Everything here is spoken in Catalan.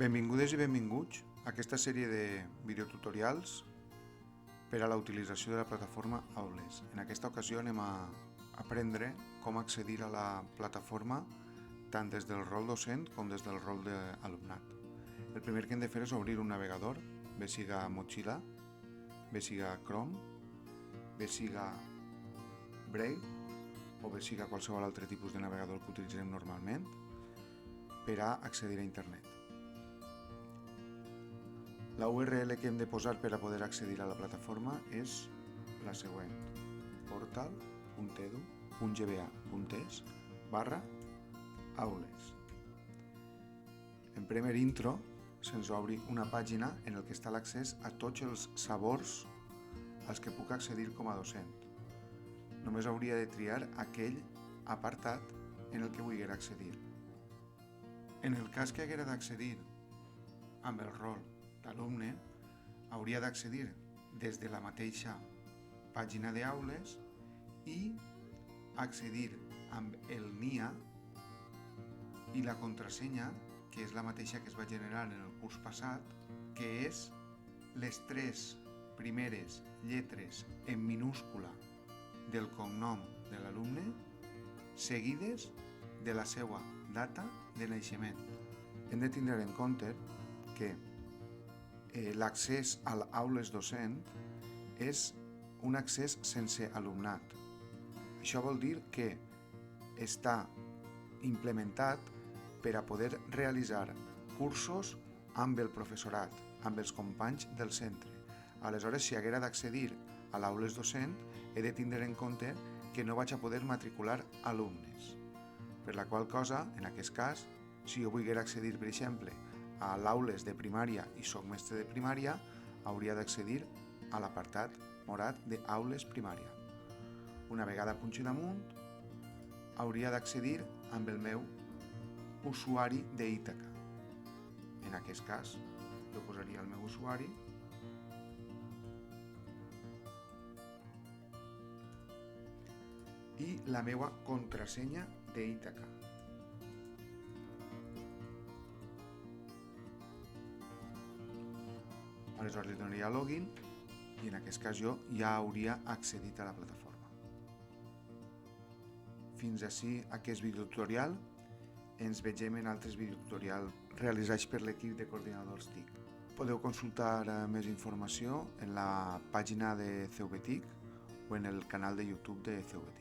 Benvingudes i benvinguts a aquesta sèrie de videotutorials per a la utilització de la plataforma Aules. En aquesta ocasió anem a aprendre com accedir a la plataforma tant des del rol docent com des del rol d'alumnat. El primer que hem de fer és obrir un navegador, bé siga Mozilla, bé siga Chrome, bé siga Brave o bé siga qualsevol altre tipus de navegador que utilitzem normalment per a accedir a internet. La URL que hem de posar per a poder accedir a la plataforma és la següent: portal.edu.gba.es/aules. En primer intro se'ns obri una pàgina en la que està l'accés a tots els sabors als que puc accedir com a docent. Només hauria de triar aquell apartat en el que vulguera accedir. En el cas que haguera d'accedir amb el rol d'alumne, hauria d'accedir des de la mateixa pàgina d'aules i accedir amb el NIA i la contrasenya, que és la mateixa que es va generar en el curs passat, que és les 3 primeres lletres en minúscula del cognom de l'alumne seguides de la seva data de naixement. Hem de tindre en compte que l'accés a l'aules docent és un accés sense alumnat. Això vol dir que està implementat per a poder realitzar cursos amb el professorat, amb els companys del centre. Aleshores, si haguera d'accedir a l'aules docent, he de tindre en compte que no vaig a poder matricular alumnes. Per la qual cosa, en aquest cas, si jo volguera accedir, per exemple, a l'aules de primària i soc mestre de primària, hauria d'accedir a l'apartat morat d'aules primària. Una vegada punxi damunt, hauria d'accedir amb el meu usuari d'Ítaca. En aquest cas, jo posaria el meu usuari i la meva contrasenya d'Ítaca. Aleshores li donaria login i en aquest cas jo ja hauria accedit a la plataforma. Fins ací aquest videotutorial. Ens vegem en altres videotutorials realitzats per l'equip de coordinadors TIC. Podeu consultar més informació en la pàgina de CVTIC o en el canal de YouTube de CVTIC.